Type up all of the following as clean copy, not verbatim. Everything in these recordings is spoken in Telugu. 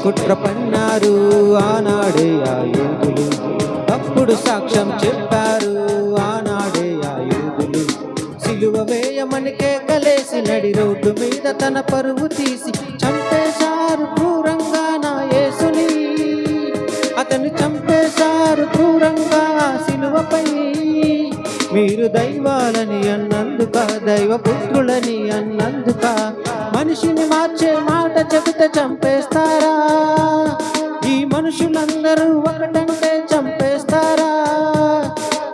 కుట్ర పన్నారు ఆనాడే ఆ యూదులు, తప్పుడు సాక్ష్యం చెప్పారు ఆనాడే ఆ యూదులు. సిలువ వేయమని కేకలేసి నడి రోడ్డు మీద తన పరువు తీసి చంపేశారు క్రూరంగా నా యేసుని. అతన్ని చంపేశారు క్రూరంగా సిలువపై. మీరు దైవాలని అన్నందుక, దైవపుత్రులని అన్నందుక మనిషిని మార్చే మాట చెబితే చంపేస్తారా? ఈ మనుషులందరూ ఒకటంటే చంపేస్తారా?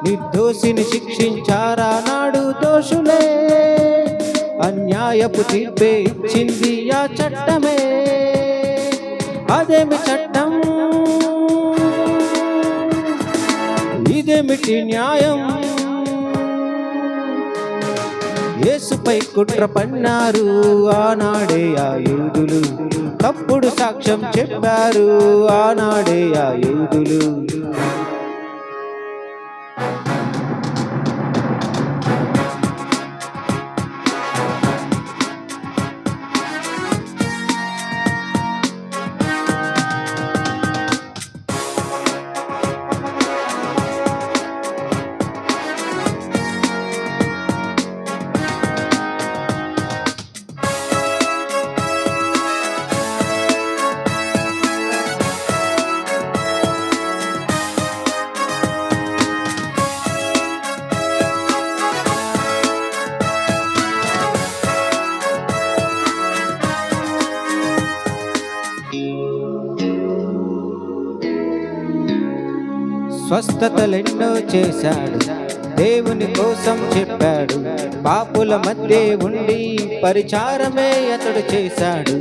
నిర్దోషిని శిక్షించారా నాడు దోషులే. అన్యాయపు తీర్పే ఇచ్చింది ఆ చట్టమే. అదేమి చట్టం, ఇదేమిటి న్యాయం? యేసుపై కుట్ర పన్నారు ఆనాడే ఆ యూదులు, తప్పుడు సాక్ష్యం చెప్పారు ఆనాడే ఆ యూదులు. స్వస్థతలెన్నో చేశాడు, దేవుని కోసం చెప్పాడు. పాపుల మధ్య ఉండి పరిచారమే అతడు చేశాడు.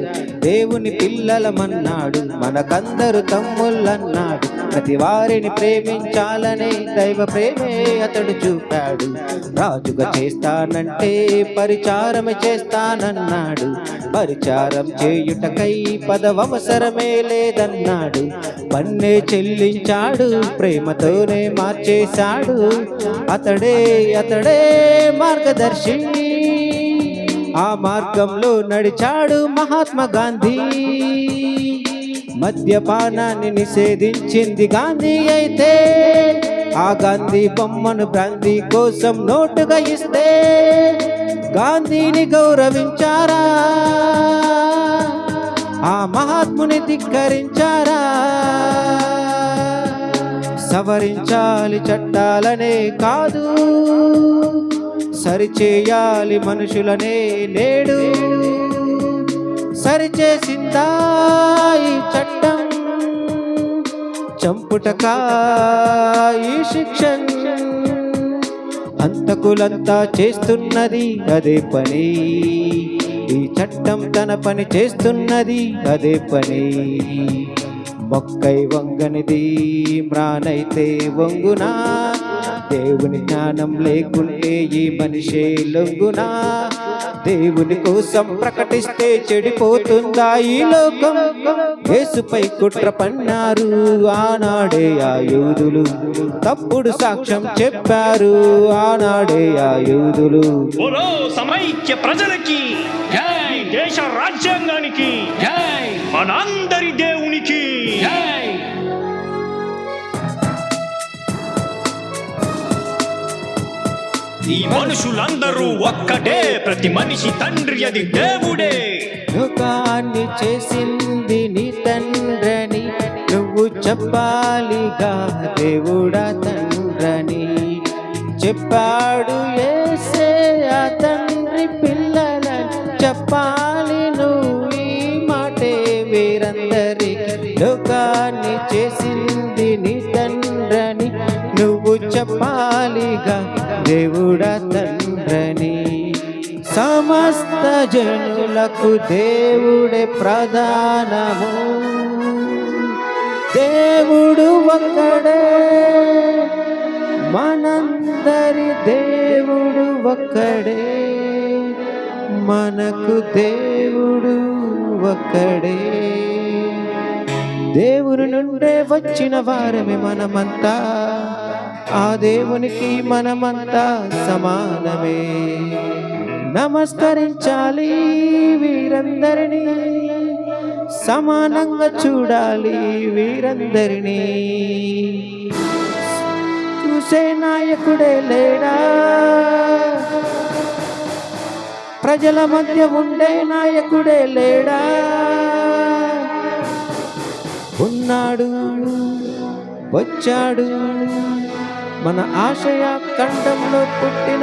దేవుని పిల్లలమన్నాడు, మనకందరు తమ్ముళ్ళన్నాడు. ప్రతి వారిని ప్రేమించాలనే దైవ ప్రేమే అతడు చూపాడు. రాజుగా చేస్తానంటే పరిచారమే చేస్తానన్నాడు. పరిచారం చేయుటకై పదవసరమే లేదన్నాడు. పన్నే చెల్లించాడు, ప్రేమతోనే మార్చేశాడు. అతడే అతడే మార్గదర్శి. ఆ మార్గంలో నడిచాడు మహాత్మా గాంధీ. మద్యపానాన్ని నిషేధించింది గాంధీ అయితే, ఆ గాంధీ బొమ్మను బ్రాందీ కోసం నోటుగా ఇస్తే గాంధీని గౌరవించారా? ఆ మహాత్ముని ధిక్కరించారా? సవరించాలి చట్టాలనే కాదు, సరిచేయాలి మనుషులనే నేడు. సరిచేసిందా ఈ చట్టం? చంపుటకా ఈ శిక్ష? హంతకులంతా చేస్తున్నది అదే పని, ఈ చట్టం తన పని చేస్తున్నది అదే పని. మొక్కై వంగనిది మ్రానైతే వంగునా? దేవుని జ్ఞానం లేకుంటే ఈ మనిషే లొంగునా? దేవుని కోసం ప్రకటిస్తే చెడిపోతుందా ఈ లోకం? యేసుపై కుట్ర పన్నారు ఆనాడే ఆ యూదులు, తప్పుడు సాక్ష్యం చెప్పారు ఆనాడే ఆ యూదులు. సమైక్య ప్రజలకి జై, దేశ రాజ్యాంగానికి జై, మనందరి దేవునికి జై. ఈ మనుషులందరూ ఒక్కటే, ప్రతి మనిషి తండ్రి అది దేవుడే. లోకాన్ని చేసింది నీ తండ్రని నువ్వు చెప్పాలిగా, దేవుడా తండ్రని చెప్పాడు యేసే. ఆ తండ్రి పిల్లలని చెప్పాలి నువ్వు ఈ మాటే వీరందరికి. లోకాన్ని చేసింది నీ తండ్రని నువ్వు చెప్పాలిగా, దేవుడా తండ్రని. సమస్త జనులకు దేవుడే ప్రధానము, దేవుడు ఒక్కడే, మనందరి దేవుడు ఒక్కడే, మనకు దేవుడు ఒక్కడే. దేవుని నుండే వచ్చిన వారమే మనమంతా, ఆ దేవునికి మనమంతా సమానమే. నమస్కరించాలి వీరందరినీ, సమానంగా చూడాలి వీరందరినీ. చూసే నాయకుడే లేడా, ప్రజల మధ్య ఉండే నాయకుడే లేడా? ఉన్నాడు, వచ్చాడు, మన ఆశయ ఖండంలో పుట్టిన